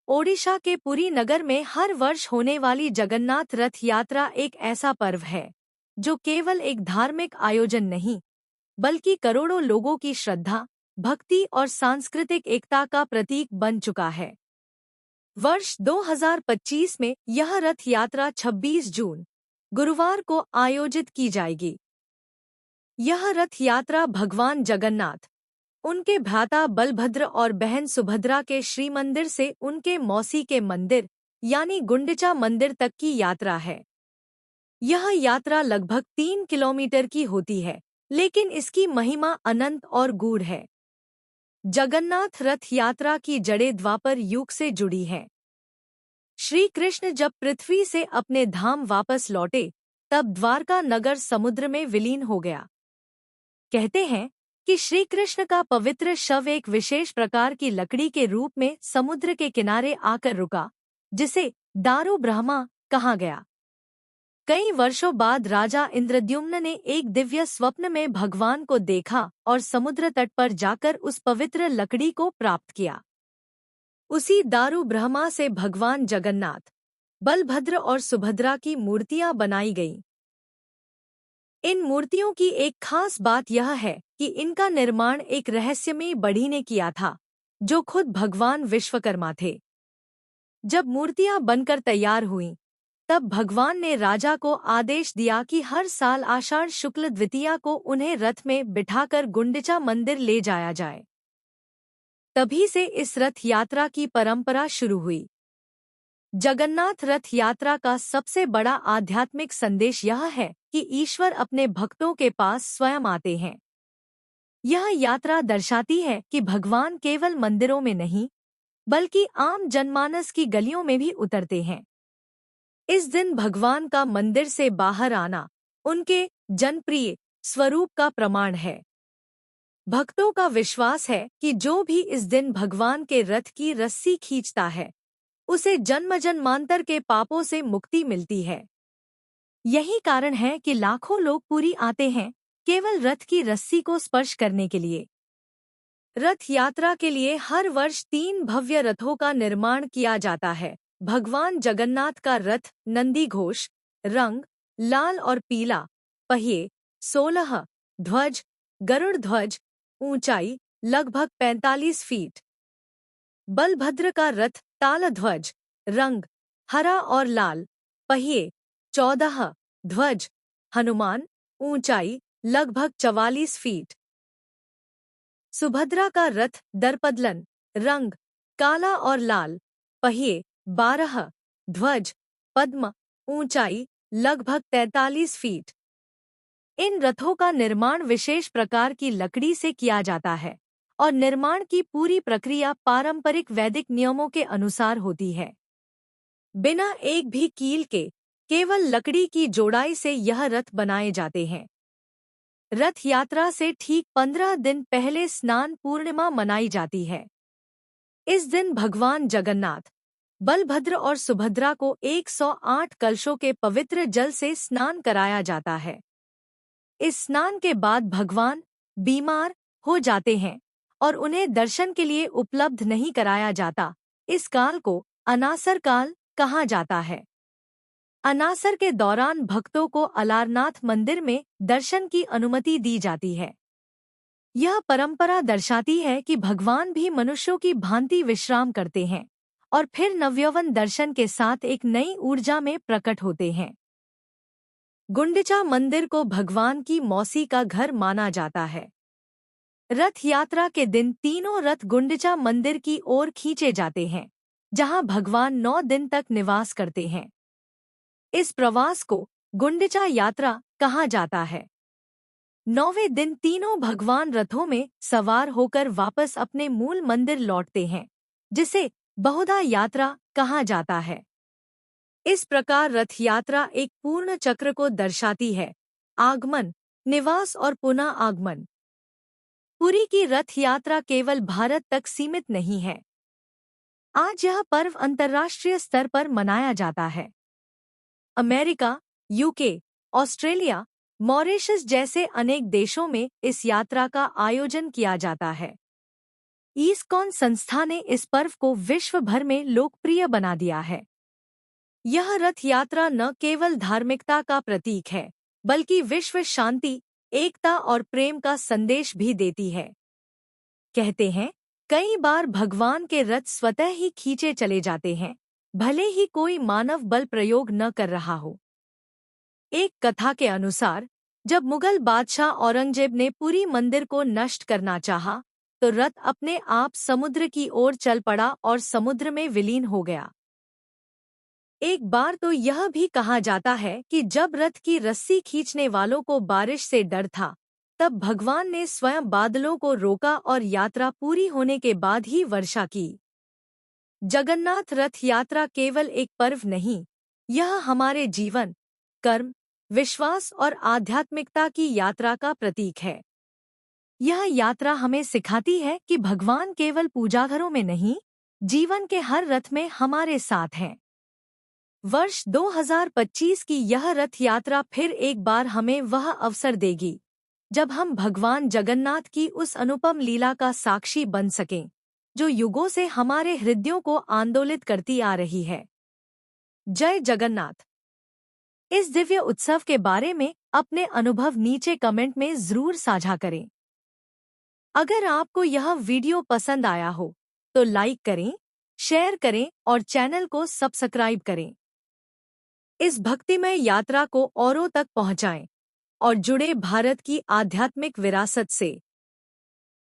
ओडिशा के पुरी नगर में हर वर्ष होने वाली जगन्नाथ रथ यात्रा एक ऐसा पर्व है जो केवल एक धार्मिक आयोजन नहीं बल्कि करोड़ों लोगों की श्रद्धा, भक्ति और सांस्कृतिक एकता का प्रतीक बन चुका है। वर्ष 2025 में यह रथ यात्रा 26 जून गुरुवार को आयोजित की जाएगी। यह रथ यात्रा भगवान जगन्नाथ, उनके भ्राता बलभद्र और बहन सुभद्रा के श्री मंदिर से उनके मौसी के मंदिर यानी गुंडिचा मंदिर तक की यात्रा है। यह यात्रा लगभग 3 किलोमीटर की होती है, लेकिन इसकी महिमा अनंत और गूढ़ है। जगन्नाथ रथ यात्रा की जड़ें द्वापर युग से जुड़ी हैं। श्री कृष्ण जब पृथ्वी से अपने धाम वापस लौटे, तब द्वारका नगर समुद्र में विलीन हो गया। कहते हैं कि श्री कृष्ण का पवित्र शव एक विशेष प्रकार की लकड़ी के रूप में समुद्र के किनारे आकर रुका, जिसे दारु ब्रह्मा कहा गया। कई वर्षों बाद राजा इंद्रद्युम्न ने एक दिव्य स्वप्न में भगवान को देखा और समुद्र तट पर जाकर उस पवित्र लकड़ी को प्राप्त किया। उसी दारु ब्रह्मा से भगवान जगन्नाथ, बलभद्र और सुभद्रा की मूर्तियां बनाई गईं। इन मूर्तियों की एक खास बात यह है कि इनका निर्माण एक रहस्यमयी बढ़ई ने किया था, जो खुद भगवान विश्वकर्मा थे। जब मूर्तियां बनकर तैयार हुईं, तब भगवान ने राजा को आदेश दिया कि हर साल आषाढ़ शुक्ल द्वितीया को उन्हें रथ में बिठाकर गुंडिचा मंदिर ले जाया जाए। तभी से इस रथ यात्रा की परंपरा शुरू हुई। जगन्नाथ रथ यात्रा का सबसे बड़ा आध्यात्मिक संदेश यह है कि ईश्वर अपने भक्तों के पास स्वयं आते हैं। यह यात्रा दर्शाती है कि भगवान केवल मंदिरों में नहीं, बल्कि आम जनमानस की गलियों में भी उतरते हैं। इस दिन भगवान का मंदिर से बाहर आना उनके जनप्रिय स्वरूप का प्रमाण है। भक्तों का विश्वास है कि जो भी इस दिन भगवान के रथ की रस्सी खींचता है, उसे जन्म जन्मांतर के पापों से मुक्ति मिलती है। यही कारण है कि लाखों लोग पुरी आते हैं केवल रथ की रस्सी को स्पर्श करने के लिए। रथ यात्रा के लिए हर वर्ष 3 भव्य रथों का निर्माण किया जाता है। भगवान जगन्नाथ का रथ नंदी घोष, रंग लाल और पीला, पहिए 16, ध्वज गरुड़ ध्वज, ऊंचाई लगभग 45 फीट। बलभद्र का रथ तालध्वज, रंग हरा और लाल, पहिए 14, ध्वज हनुमान, ऊंचाई लगभग 44 फीट। सुभद्रा का रथ दर्पदलन, रंग काला और लाल, पहिए 12, ध्वज पद्म, ऊंचाई लगभग 43 फीट। इन रथों का निर्माण विशेष प्रकार की लकड़ी से किया जाता है और निर्माण की पूरी प्रक्रिया पारंपरिक वैदिक नियमों के अनुसार होती है। बिना एक भी कील के केवल लकड़ी की जोड़ाई से यह रथ बनाए जाते हैं। रथ यात्रा से ठीक 15 दिन पहले स्नान पूर्णिमा मनाई जाती है। इस दिन भगवान जगन्नाथ, बलभद्र और सुभद्रा को 108 कलशों के पवित्र जल से स्नान कराया जाता है। इस स्नान के बाद भगवान बीमार हो जाते हैं और उन्हें दर्शन के लिए उपलब्ध नहीं कराया जाता। इस काल को अनासर काल कहा जाता है। अनासर के दौरान भक्तों को अलारनाथ मंदिर में दर्शन की अनुमति दी जाती है। यह परंपरा दर्शाती है कि भगवान भी मनुष्यों की भांति विश्राम करते हैं और फिर नवयौवन दर्शन के साथ एक नई ऊर्जा में प्रकट होते हैं। गुंडिचा मंदिर को भगवान की मौसी का घर माना जाता है। रथ यात्रा के दिन तीनों रथ गुंडिचा मंदिर की ओर खींचे जाते हैं, जहां भगवान 9 दिन तक निवास करते हैं। इस प्रवास को गुंडिचा यात्रा कहा जाता है। 9वें दिन तीनों भगवान रथों में सवार होकर वापस अपने मूल मंदिर लौटते हैं, जिसे बहुधा यात्रा कहा जाता है। इस प्रकार रथ यात्रा एक पूर्ण चक्र को दर्शाती है: आगमन, निवास और पुनः आगमन। पुरी की रथ यात्रा केवल भारत तक सीमित नहीं है। आज यह पर्व अंतर्राष्ट्रीय स्तर पर मनाया जाता है। अमेरिका, यूके, ऑस्ट्रेलिया, मॉरिशस जैसे अनेक देशों में इस यात्रा का आयोजन किया जाता है। इस्कॉन संस्था ने इस पर्व को विश्व भर में लोकप्रिय बना दिया है। यह रथ यात्रा न केवल धार्मिकता का प्रतीक है, बल्कि विश्व शांति, एकता और प्रेम का संदेश भी देती है। कहते हैं, कई बार भगवान के रथ स्वतः ही खींचे चले जाते हैं, भले ही कोई मानव बल प्रयोग न कर रहा हो। एक कथा के अनुसार, जब मुगल बादशाह औरंगजेब ने पुरी मंदिर को नष्ट करना चाहा, तो रथ अपने आप समुद्र की ओर चल पड़ा और समुद्र में विलीन हो गया। एक बार तो यह भी कहा जाता है कि जब रथ की रस्सी खींचने वालों को बारिश से डर था, तब भगवान ने स्वयं बादलों को रोका और यात्रा पूरी होने के बाद ही वर्षा की। जगन्नाथ रथ यात्रा केवल एक पर्व नहीं, यह हमारे जीवन, कर्म, विश्वास और आध्यात्मिकता की यात्रा का प्रतीक है। यह यात्रा हमें सिखाती है कि भगवान केवल पूजाघरों में नहीं, जीवन के हर रथ में हमारे साथ हैं। वर्ष 2025 की यह रथ यात्रा फिर एक बार हमें वह अवसर देगी, जब हम भगवान जगन्नाथ की उस अनुपम लीला का साक्षी बन सकें, जो युगों से हमारे हृदयों को आंदोलित करती आ रही है। जय जगन्नाथ। इस दिव्य उत्सव के बारे में अपने अनुभव नीचे कमेंट में जरूर साझा करें। अगर आपको यह वीडियो पसंद आया हो, तो लाइक करें, शेयर करें और चैनल को सब्सक्राइब करें। इस भक्तिमय यात्रा को औरों तक पहुंचाएं और जुड़े भारत की आध्यात्मिक विरासत से।